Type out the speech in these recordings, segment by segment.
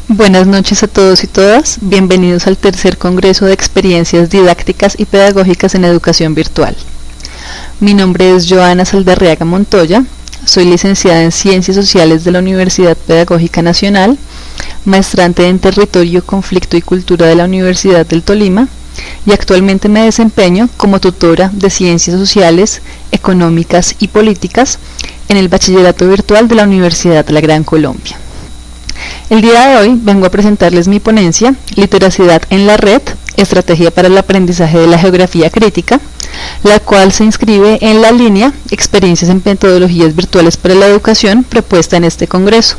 Buenas noches a todos y todas, bienvenidos al tercer Congreso de Experiencias Didácticas y Pedagógicas en Educación Virtual. Mi nombre es Joana Saldarriaga Montoya, soy licenciada en Ciencias Sociales de la Universidad Pedagógica Nacional, maestrante en Territorio, Conflicto y Cultura de la Universidad del Tolima y actualmente me desempeño como tutora de Ciencias Sociales, Económicas y Políticas en el Bachillerato Virtual de la Universidad de la Gran Colombia. El día de hoy vengo a presentarles mi ponencia, Literacidad en la Red, Estrategia para el Aprendizaje de la Geografía Crítica, la cual se inscribe en la línea Experiencias en Metodologías Virtuales para la Educación propuesta en este congreso.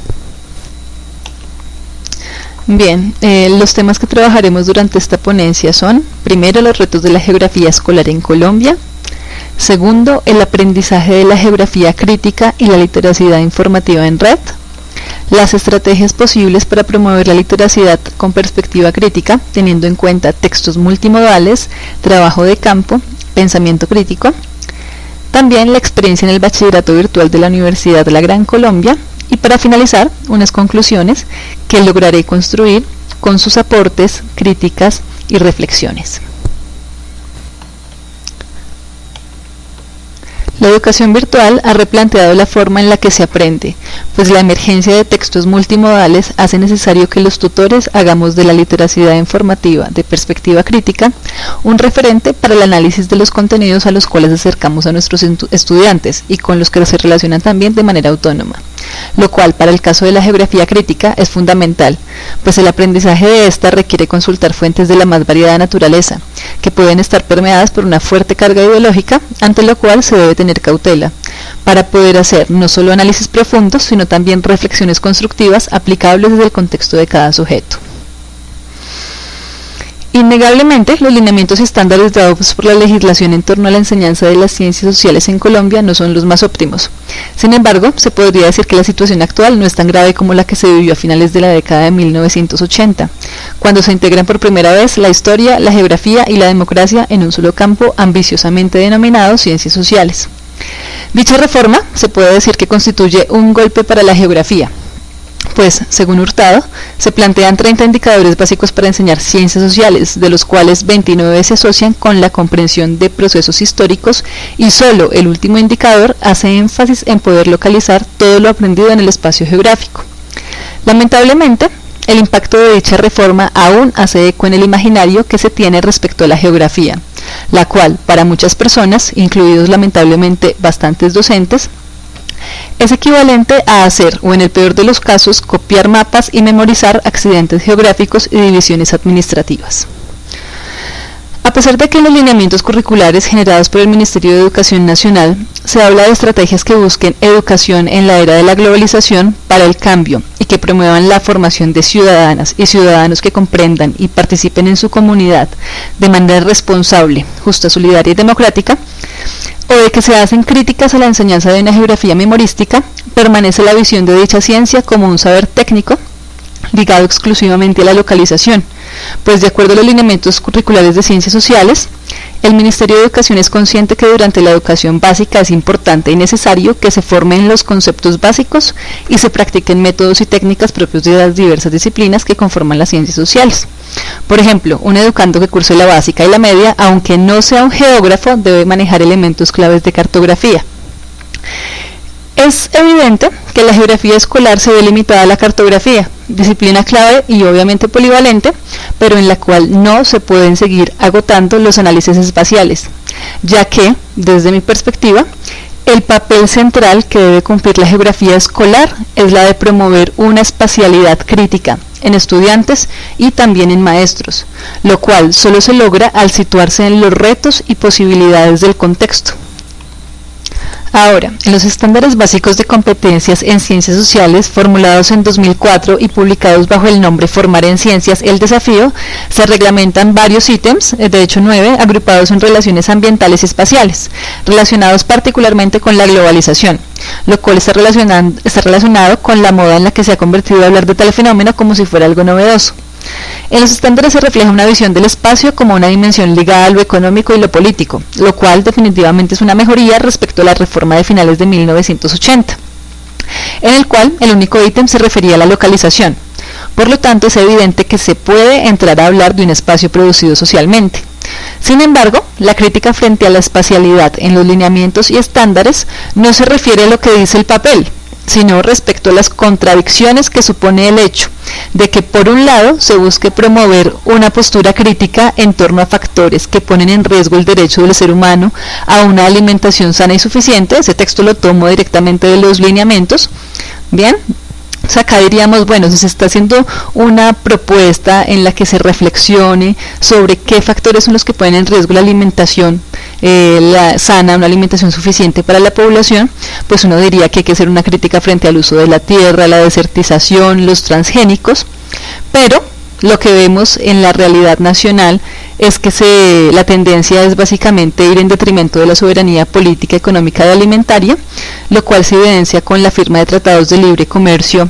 Bien, los temas que trabajaremos durante esta ponencia son, primero, los retos de la geografía escolar en Colombia, segundo, el aprendizaje de la geografía crítica y la literacidad informativa en red, las estrategias posibles para promover la literacidad con perspectiva crítica, teniendo en cuenta textos multimodales, trabajo de campo, pensamiento crítico, también la experiencia en el Bachillerato Virtual de la Universidad de la Gran Colombia, y para finalizar, unas conclusiones que lograré construir con sus aportes, críticas y reflexiones. La educación virtual ha replanteado la forma en la que se aprende, pues la emergencia de textos multimodales hace necesario que los tutores hagamos de la literacidad informativa de perspectiva crítica un referente para el análisis de los contenidos a los cuales acercamos a nuestros estudiantes y con los que se relacionan también de manera autónoma, lo cual para el caso de la geografía crítica es fundamental, pues el aprendizaje de esta requiere consultar fuentes de la más variada naturaleza, que pueden estar permeadas por una fuerte carga ideológica, ante lo cual se debe tener cautela, para poder hacer no solo análisis profundos, sino también reflexiones constructivas aplicables desde el contexto de cada sujeto. Innegablemente, los lineamientos y estándares dados por la legislación en torno a la enseñanza de las ciencias sociales en Colombia no son los más óptimos. Sin embargo, se podría decir que la situación actual no es tan grave como la que se vivió a finales de la década de 1980, cuando se integran por primera vez la historia, la geografía y la democracia en un solo campo ambiciosamente denominado ciencias sociales. Dicha reforma se puede decir que constituye un golpe para la geografía, pues, según Hurtado, se plantean 30 indicadores básicos para enseñar ciencias sociales, de los cuales 29 se asocian con la comprensión de procesos históricos y solo el último indicador hace énfasis en poder localizar todo lo aprendido en el espacio geográfico. Lamentablemente, el impacto de dicha reforma aún hace eco en el imaginario que se tiene respecto a la geografía, la cual, para muchas personas, incluidos lamentablemente bastantes docentes, es equivalente a hacer, o en el peor de los casos, copiar mapas y memorizar accidentes geográficos y divisiones administrativas. A pesar de que en los lineamientos curriculares generados por el Ministerio de Educación Nacional se habla de estrategias que busquen educación en la era de la globalización para el cambio y que promuevan la formación de ciudadanas y ciudadanos que comprendan y participen en su comunidad de manera responsable, justa, solidaria y democrática, o de que se hacen críticas a la enseñanza de una geografía memorística, permanece la visión de dicha ciencia como un saber técnico ligado exclusivamente a la localización, pues de acuerdo a los lineamientos curriculares de ciencias sociales, el Ministerio de Educación es consciente que durante la educación básica es importante y necesario que se formen los conceptos básicos y se practiquen métodos y técnicas propios de las diversas disciplinas que conforman las ciencias sociales. Por ejemplo, un educando que curse la básica y la media, aunque no sea un geógrafo, debe manejar elementos claves de cartografía. Es evidente que la geografía escolar se ve limitada a la cartografía, disciplina clave y obviamente polivalente, pero en la cual no se pueden seguir agotando los análisis espaciales, ya que, desde mi perspectiva, el papel central que debe cumplir la geografía escolar es la de promover una espacialidad crítica en estudiantes y también en maestros, lo cual solo se logra al situarse en los retos y posibilidades del contexto. Ahora, en los estándares básicos de competencias en ciencias sociales formulados en 2004 y publicados bajo el nombre Formar en Ciencias, el Desafío, se reglamentan varios ítems, de hecho 9, agrupados en relaciones ambientales y espaciales, relacionados particularmente con la globalización, lo cual está relacionado con la moda en la que se ha convertido hablar de tal fenómeno como si fuera algo novedoso. En los estándares se refleja una visión del espacio como una dimensión ligada a lo económico y lo político, lo cual definitivamente es una mejoría respecto a la reforma de finales de 1980, en el cual el único ítem se refería a la localización. Por lo tanto, es evidente que se puede entrar a hablar de un espacio producido socialmente. Sin embargo, la crítica frente a la espacialidad en los lineamientos y estándares no se refiere a lo que dice el papel, sino respecto a las contradicciones que supone el hecho de que por un lado se busque promover una postura crítica en torno a factores que ponen en riesgo el derecho del ser humano a una alimentación sana y suficiente. Ese texto lo tomo directamente de los lineamientos. Bien, o sea, acá diríamos, bueno, si se está haciendo una propuesta en la que se reflexione sobre qué factores son los que ponen en riesgo la alimentación sana, una alimentación suficiente para la población, pues uno diría que hay que hacer una crítica frente al uso de la tierra, la desertización, los transgénicos, pero lo que vemos en la realidad nacional es que la tendencia es básicamente ir en detrimento de la soberanía política, económica y alimentaria, lo cual se evidencia con la firma de tratados de libre comercio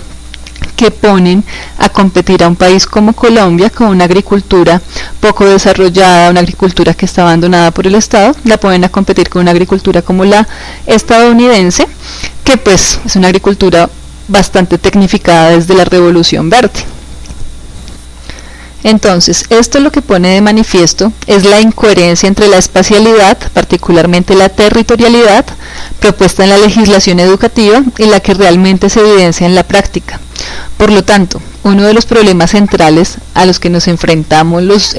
que ponen a competir a un país como Colombia con una agricultura poco desarrollada, una agricultura que está abandonada por el Estado, la ponen a competir con una agricultura como la estadounidense, que pues es una agricultura bastante tecnificada desde la Revolución Verde. Entonces, esto lo que pone de manifiesto es la incoherencia entre la espacialidad, particularmente la territorialidad, propuesta en la legislación educativa y la que realmente se evidencia en la práctica. Por lo tanto, uno de los problemas centrales a los que nos enfrentamos los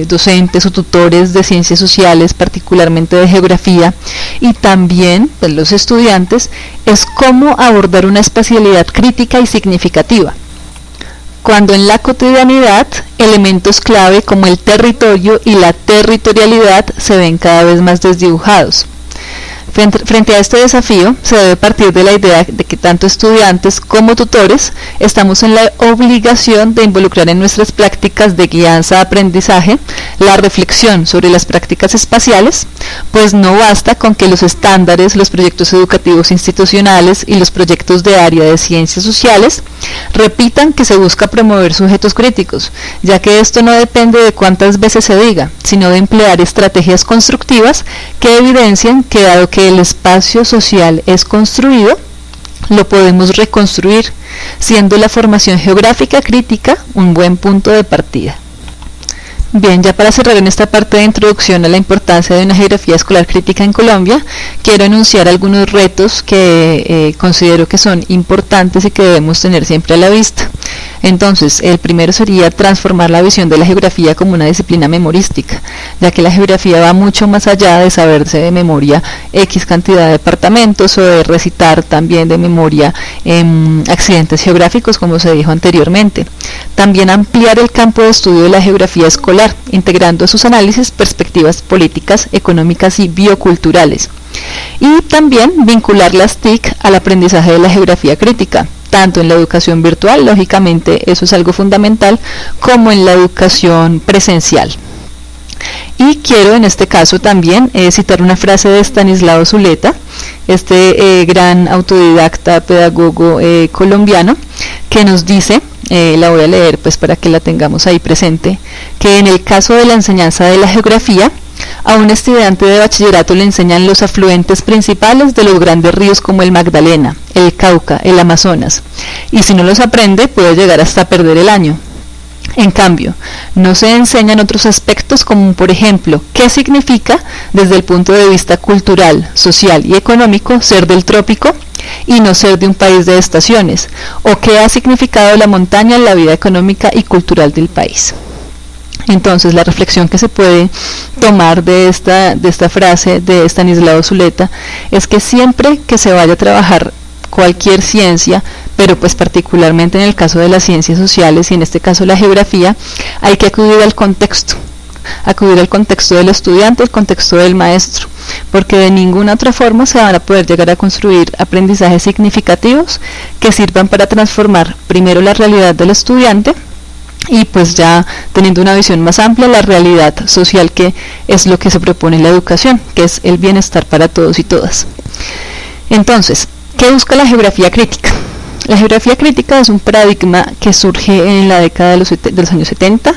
docentes o tutores de ciencias sociales, particularmente de geografía, y también pues, los estudiantes, es cómo abordar una espacialidad crítica y significativa, cuando en la cotidianidad elementos clave como el territorio y la territorialidad se ven cada vez más desdibujados. Frente a este desafío, se debe partir de la idea de que tanto estudiantes como tutores estamos en la obligación de involucrar en nuestras prácticas de guianza-aprendizaje la reflexión sobre las prácticas espaciales, pues no basta con que los estándares, los proyectos educativos institucionales y los proyectos de área de ciencias sociales repitan que se busca promover sujetos críticos, ya que esto no depende de cuántas veces se diga, sino de emplear estrategias constructivas que evidencien que dado que el espacio social es construido, lo podemos reconstruir, siendo la formación geográfica crítica un buen punto de partida. Bien, ya para cerrar en esta parte de introducción a la importancia de una geografía escolar crítica en Colombia, quiero enunciar algunos retos que considero que son importantes y que debemos tener siempre a la vista. Entonces, el primero sería transformar la visión de la geografía como una disciplina memorística, ya que la geografía va mucho más allá de saberse de memoria X cantidad de departamentos o de recitar también de memoria accidentes geográficos, como se dijo anteriormente. También ampliar el campo de estudio de la geografía escolar, integrando a sus análisis perspectivas políticas, económicas y bioculturales. Y también vincular las TIC al aprendizaje de la geografía crítica, tanto en la educación virtual, lógicamente eso es algo fundamental, como en la educación presencial. Y quiero en este caso también citar una frase de Estanislao Zuleta, este gran autodidacta pedagogo colombiano, que nos dice, la voy a leer pues para que la tengamos ahí presente, que en el caso de la enseñanza de la geografía, a un estudiante de bachillerato le enseñan los afluentes principales de los grandes ríos como el Magdalena, el Cauca, el Amazonas, y si no los aprende puede llegar hasta perder el año. En cambio, no se enseñan otros aspectos como por ejemplo, qué significa desde el punto de vista cultural, social y económico ser del trópico y no ser de un país de estaciones, o qué ha significado la montaña en la vida económica y cultural del país. Entonces, la reflexión que se puede tomar de esta frase de Estanislao Zuleta es que siempre que se vaya a trabajar cualquier ciencia, pero pues particularmente en el caso de las ciencias sociales y en este caso la geografía, hay que acudir al contexto del estudiante, al contexto del maestro, porque de ninguna otra forma se van a poder llegar a construir aprendizajes significativos que sirvan para transformar primero la realidad del estudiante y pues ya teniendo una visión más amplia la realidad social, que es lo que se propone en la educación, que es el bienestar para todos y todas. Entonces, ¿qué busca la geografía crítica? La geografía crítica es un paradigma que surge en la década de los años 70,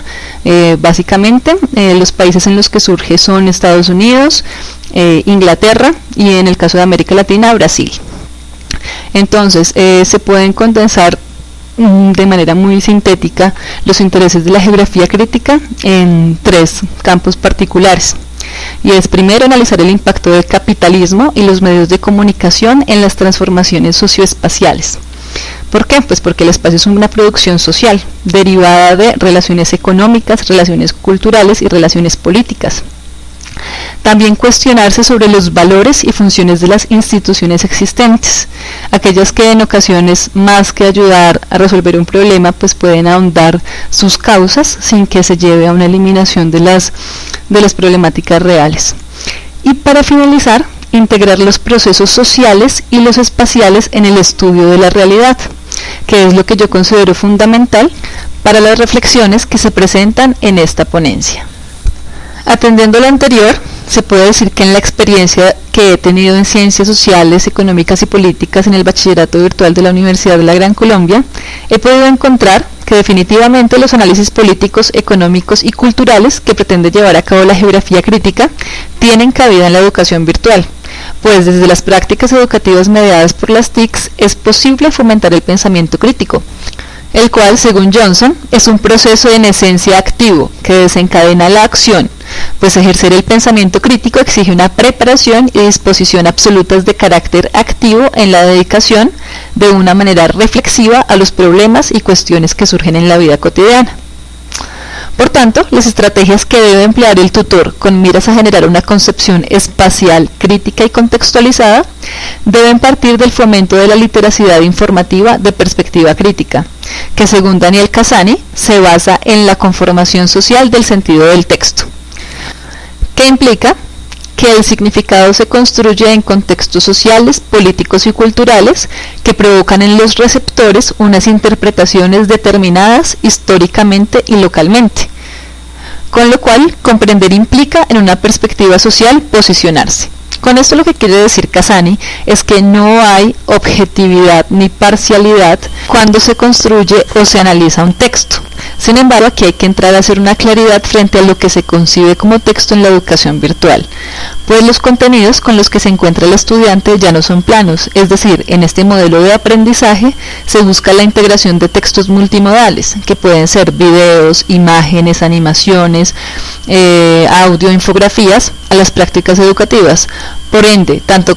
básicamente. Los países en los que surge son Estados Unidos, Inglaterra y en el caso de América Latina, Brasil. Entonces, se pueden condensar de manera muy sintética los intereses de la geografía crítica en 3 campos particulares. Y es primero analizar el impacto del capitalismo y los medios de comunicación en las transformaciones socioespaciales. ¿Por qué? Pues porque el espacio es una producción social, derivada de relaciones económicas, relaciones culturales y relaciones políticas. También cuestionarse sobre los valores y funciones de las instituciones existentes, aquellas que en ocasiones, más que ayudar a resolver un problema, pues pueden ahondar sus causas sin que se lleve a una eliminación de las problemáticas reales. Y para finalizar, integrar los procesos sociales y los espaciales en el estudio de la realidad, que es lo que yo considero fundamental para las reflexiones que se presentan en esta ponencia. Atendiendo a lo anterior, se puede decir que en la experiencia que he tenido en Ciencias Sociales, Económicas y Políticas en el Bachillerato Virtual de la Universidad de la Gran Colombia, he podido encontrar que definitivamente los análisis políticos, económicos y culturales que pretende llevar a cabo la geografía crítica tienen cabida en la educación virtual, pues desde las prácticas educativas mediadas por las TICs es posible fomentar el pensamiento crítico, el cual, según Johnson, es un proceso en esencia activo que desencadena la acción, pues ejercer el pensamiento crítico exige una preparación y disposición absolutas de carácter activo en la dedicación de una manera reflexiva a los problemas y cuestiones que surgen en la vida cotidiana. Por tanto, las estrategias que debe emplear el tutor con miras a generar una concepción espacial, crítica y contextualizada deben partir del fomento de la literacidad informativa de perspectiva crítica, que según Daniel Cassani se basa en la conformación social del sentido del texto, que implica que el significado se construye en contextos sociales, políticos y culturales que provocan en los receptores unas interpretaciones determinadas históricamente y localmente, con lo cual comprender implica en una perspectiva social posicionarse. Con esto lo que quiere decir Cassani es que no hay objetividad ni parcialidad cuando se construye o se analiza un texto. Sin embargo, aquí hay que entrar a hacer una claridad frente a lo que se concibe como texto en la educación virtual, pues los contenidos con los que se encuentra el estudiante ya no son planos, es decir, en este modelo de aprendizaje se busca la integración de textos multimodales, que pueden ser videos, imágenes, animaciones, audio, infografías, a las prácticas educativas. Por ende, tanto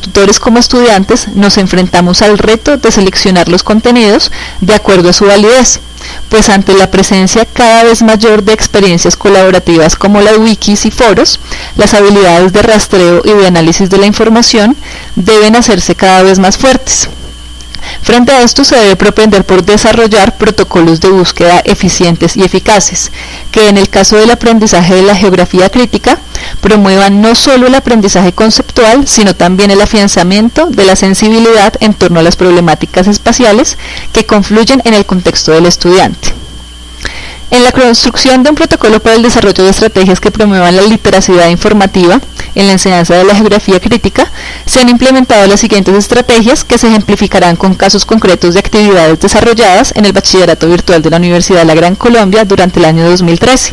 tutores como estudiantes nos enfrentamos al reto de seleccionar los contenidos de acuerdo a su validez, pues ante la presencia cada vez mayor de experiencias colaborativas como las wikis y foros, las habilidades de rastreo y de análisis de la información deben hacerse cada vez más fuertes. Frente a esto se debe propender por desarrollar protocolos de búsqueda eficientes y eficaces, que en el caso del aprendizaje de la geografía crítica promuevan no solo el aprendizaje conceptual, sino también el afianzamiento de la sensibilidad en torno a las problemáticas espaciales que confluyen en el contexto del estudiante. En la construcción de un protocolo para el desarrollo de estrategias que promuevan la literacidad informativa en la enseñanza de la geografía crítica, se han implementado las siguientes estrategias que se ejemplificarán con casos concretos de actividades desarrolladas en el Bachillerato Virtual de la Universidad de la Gran Colombia durante el año 2013.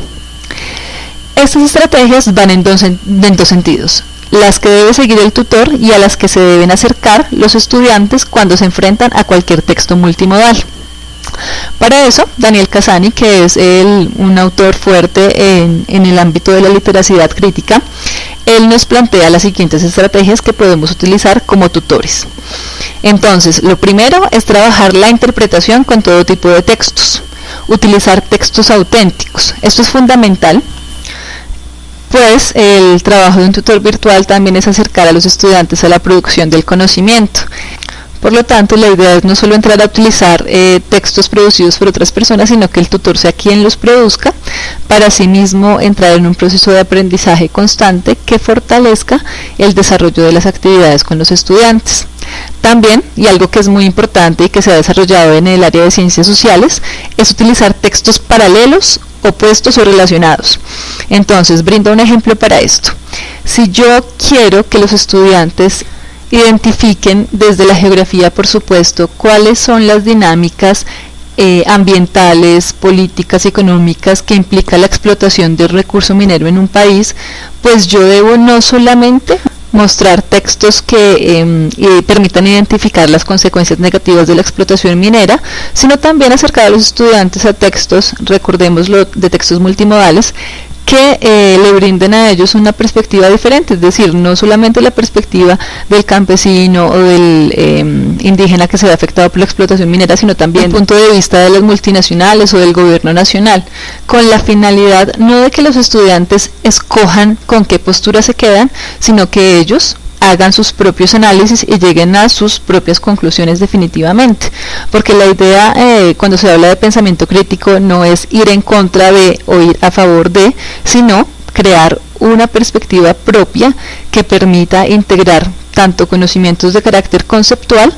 Estas estrategias van en dos sentidos: las que debe seguir el tutor y a las que se deben acercar los estudiantes cuando se enfrentan a cualquier texto multimodal. Para eso, Daniel Cassani, que es un autor fuerte en el ámbito de la literacidad crítica, él nos plantea las siguientes estrategias que podemos utilizar como tutores. Entonces, lo primero es trabajar la interpretación con todo tipo de textos, utilizar textos auténticos. Esto es fundamental, pues el trabajo de un tutor virtual también es acercar a los estudiantes a la producción del conocimiento. Por lo tanto, la idea es no solo entrar a utilizar textos producidos por otras personas, sino que el tutor sea quien los produzca, para asimismo entrar en un proceso de aprendizaje constante que fortalezca el desarrollo de las actividades con los estudiantes. También, y algo que es muy importante y que se ha desarrollado en el área de ciencias sociales, es utilizar textos paralelos, opuestos o relacionados. Entonces, brindo un ejemplo para esto. Si yo quiero que los estudiantes identifiquen desde la geografía, por supuesto, cuáles son las dinámicas ambientales, políticas y económicas que implica la explotación del recurso minero en un país, pues yo debo no solamente mostrar textos que permitan identificar las consecuencias negativas de la explotación minera, sino también acercar a los estudiantes a textos, recordémoslo, de textos multimodales, que le brinden a ellos una perspectiva diferente, es decir, no solamente la perspectiva del campesino o del indígena que se ve afectado por la explotación minera, sino también el punto de vista de las multinacionales o del gobierno nacional, con la finalidad no de que los estudiantes escojan con qué postura se quedan, sino que ellos hagan sus propios análisis y lleguen a sus propias conclusiones definitivamente, porque la idea cuando se habla de pensamiento crítico no es ir en contra de o ir a favor de, sino crear una perspectiva propia que permita integrar tanto conocimientos de carácter conceptual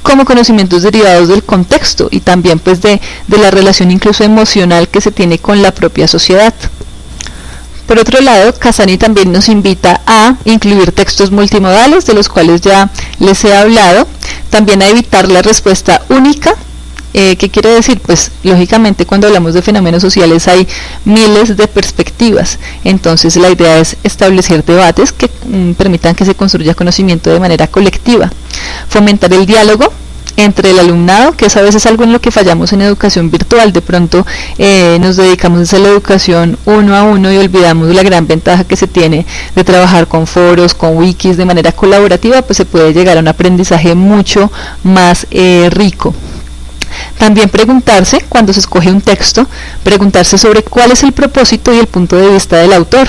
como conocimientos derivados del contexto y también pues de la relación incluso emocional que se tiene con la propia sociedad. Por otro lado, Casani también nos invita a incluir textos multimodales, de los cuales ya les he hablado, también a evitar la respuesta única. ¿Qué quiere decir? Pues lógicamente cuando hablamos de fenómenos sociales hay miles de perspectivas, entonces la idea es establecer debates que permitan que se construya conocimiento de manera colectiva, fomentar el diálogo entre el alumnado, que es a veces algo en lo que fallamos en educación virtual. De pronto nos dedicamos a la educación uno a uno y olvidamos la gran ventaja que se tiene de trabajar con foros, con wikis de manera colaborativa, pues se puede llegar a un aprendizaje mucho más rico. También preguntarse, cuando se escoge un texto, preguntarse sobre cuál es el propósito y el punto de vista del autor.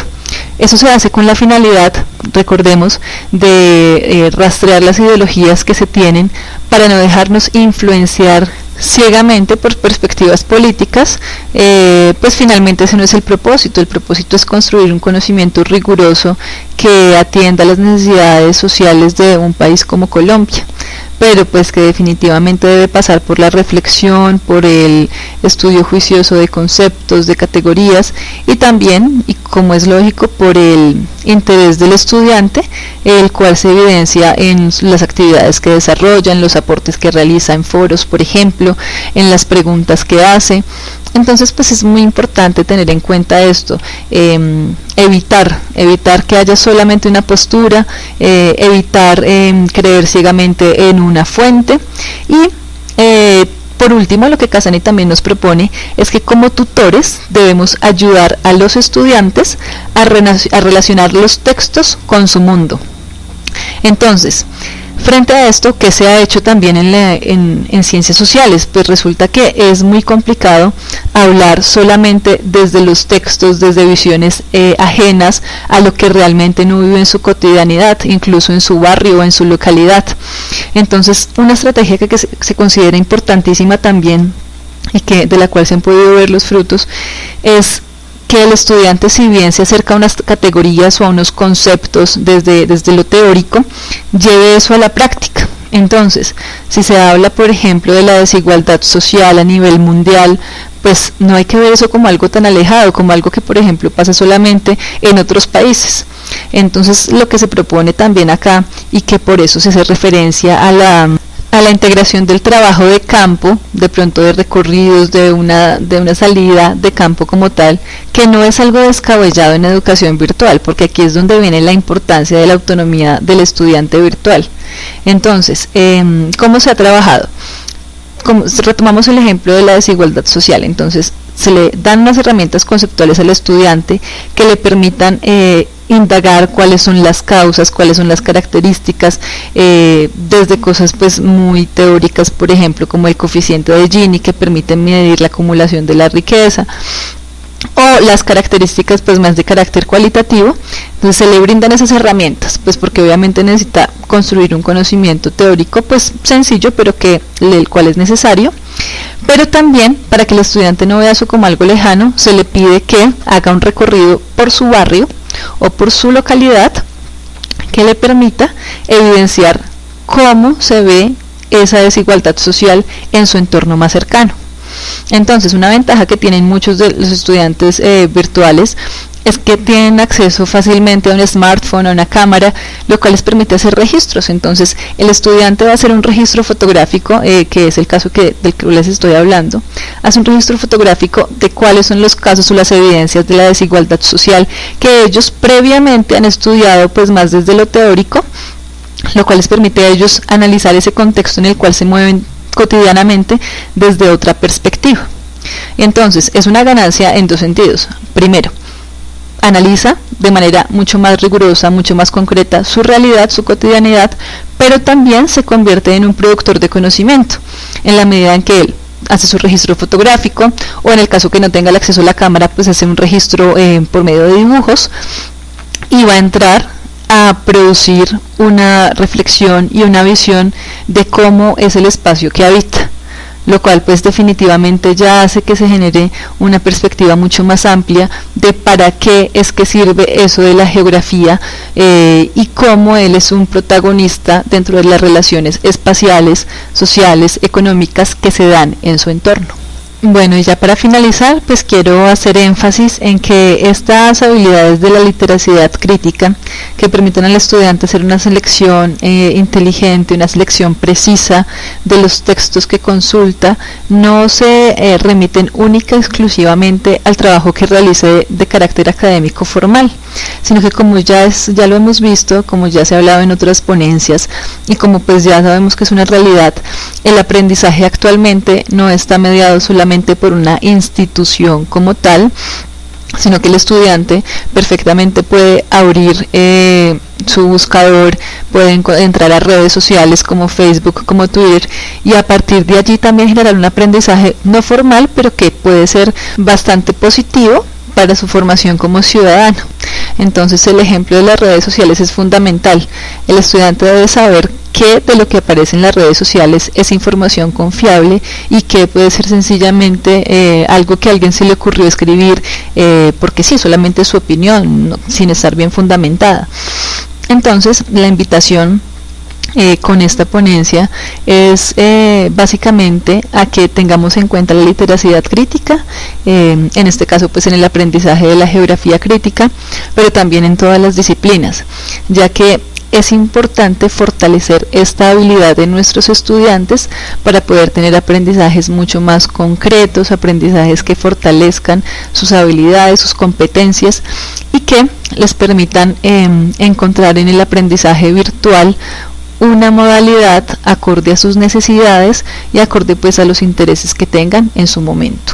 Eso se hace con la finalidad, recordemos, de rastrear las ideologías que se tienen para no dejarnos influenciar ciegamente por perspectivas políticas, pues finalmente ese no es el propósito es construir un conocimiento riguroso que atienda a las necesidades sociales de un país como Colombia, pero pues que definitivamente debe pasar por la reflexión, por el estudio juicioso de conceptos, de categorías y también, y como es lógico, por el interés del estudiante, el cual se evidencia en las actividades que desarrolla, en los aportes que realiza en foros, por ejemplo, en las preguntas que hace. Entonces pues es muy importante tener en cuenta esto, evitar que haya solamente una postura, evitar creer ciegamente en una fuente y por último, lo que Casani también nos propone es que como tutores debemos ayudar a los estudiantes a relacionar los textos con su mundo. Entonces, frente a esto, ¿qué se ha hecho también en ciencias sociales? Pues resulta que es muy complicado hablar solamente desde los textos, desde visiones ajenas a lo que realmente no vive en su cotidianidad, incluso en su barrio o en su localidad. Entonces, una estrategia que se considera importantísima también y de la cual se han podido ver los frutos es que el estudiante, si bien se acerca a unas categorías o a unos conceptos desde lo teórico, lleve eso a la práctica. Entonces, si se habla, por ejemplo, de la desigualdad social a nivel mundial, pues no hay que ver eso como algo tan alejado, como algo que, por ejemplo, pasa solamente en otros países. Entonces, lo que se propone también acá, y que por eso se hace referencia a la integración del trabajo de campo, de pronto de recorridos, de una salida de campo como tal, que no es algo descabellado en educación virtual, porque aquí es donde viene la importancia de la autonomía del estudiante virtual. Entonces, ¿cómo se ha trabajado? Retomamos el ejemplo de la desigualdad social. Entonces, se le dan unas herramientas conceptuales al estudiante que le permitan indagar cuáles son las causas, cuáles son las características, desde cosas pues muy teóricas, por ejemplo, como el coeficiente de Gini, que permite medir la acumulación de la riqueza, o las características pues más de carácter cualitativo. Entonces se le brindan esas herramientas, pues porque obviamente necesita construir un conocimiento teórico pues sencillo, pero el cual es necesario. Pero también, para que el estudiante no vea eso como algo lejano, se le pide que haga un recorrido por su barrio o por su localidad que le permita evidenciar cómo se ve esa desigualdad social en su entorno más cercano. Entonces, una ventaja que tienen muchos de los estudiantes virtuales es que tienen acceso fácilmente a un smartphone, a una cámara, lo cual les permite hacer registros. Entonces el estudiante va a hacer un registro fotográfico, que es el caso del que les estoy hablando, hace un registro fotográfico de cuáles son los casos o las evidencias de la desigualdad social que ellos previamente han estudiado pues más desde lo teórico, lo cual les permite a ellos analizar ese contexto en el cual se mueven cotidianamente desde otra perspectiva. Entonces es una ganancia en dos sentidos. Primero, analiza de manera mucho más rigurosa, mucho más concreta su realidad, su cotidianidad, pero también se convierte en un productor de conocimiento, en la medida en que él hace su registro fotográfico, o en el caso que no tenga el acceso a la cámara, pues hace un registro por medio de dibujos, y va a entrar a producir una reflexión y una visión de cómo es el espacio que habita, lo cual pues definitivamente ya hace que se genere una perspectiva mucho más amplia de para qué es que sirve eso de la geografía, y cómo él es un protagonista dentro de las relaciones espaciales, sociales, económicas que se dan en su entorno. Bueno, y ya para finalizar, pues quiero hacer énfasis en que estas habilidades de la literacidad crítica, que permiten al estudiante hacer una selección inteligente, una selección precisa de los textos que consulta, no se remiten única y exclusivamente al trabajo que realice de carácter académico formal, sino que como ya lo hemos visto, como ya se ha hablado en otras ponencias, y como pues ya sabemos que es una realidad, el aprendizaje actualmente no está mediado solamente por una institución como tal, sino que el estudiante perfectamente puede abrir su buscador, puede entrar a redes sociales como Facebook, como Twitter, y a partir de allí también generar un aprendizaje no formal, pero que puede ser bastante positivo para su formación como ciudadano. Entonces el ejemplo de las redes sociales es fundamental. El estudiante debe saber qué de lo que aparece en las redes sociales es información confiable y qué puede ser sencillamente algo que a alguien se le ocurrió escribir porque sí, solamente su opinión, sin estar bien fundamentada. Entonces la invitación con esta ponencia es básicamente a que tengamos en cuenta la literacidad crítica, en este caso pues en el aprendizaje de la geografía crítica, pero también en todas las disciplinas, ya que es importante fortalecer esta habilidad de nuestros estudiantes para poder tener aprendizajes mucho más concretos, aprendizajes que fortalezcan sus habilidades, sus competencias y que les permitan encontrar en el aprendizaje virtual una modalidad acorde a sus necesidades y acorde pues a los intereses que tengan en su momento.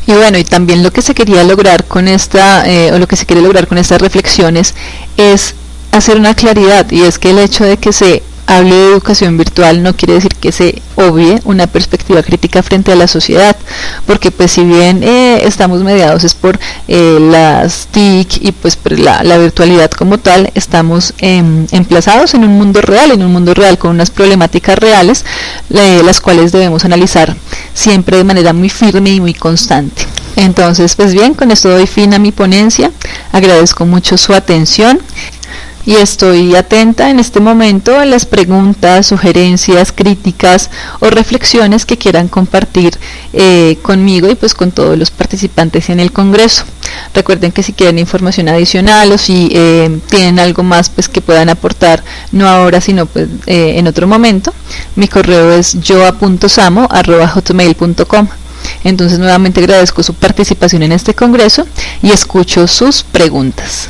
Y bueno, y también lo que se quería lograr con lo que se quiere lograr con estas reflexiones es hacer una claridad, y es que el hecho de que se hable de educación virtual no quiere decir que se obvie una perspectiva crítica frente a la sociedad, porque pues si bien estamos mediados es por las TIC y pues por la virtualidad como tal, estamos emplazados en un mundo real con unas problemáticas reales, las cuales debemos analizar siempre de manera muy firme y muy constante. Entonces pues bien, con esto doy fin a mi ponencia, agradezco mucho su atención y estoy atenta en este momento a las preguntas, sugerencias, críticas o reflexiones que quieran compartir conmigo y pues con todos los participantes en el Congreso. Recuerden que si quieren información adicional o si tienen algo más pues que puedan aportar, no ahora sino pues en otro momento, mi correo es yoa.samo@hotmail.com. Entonces nuevamente agradezco su participación en este Congreso y escucho sus preguntas.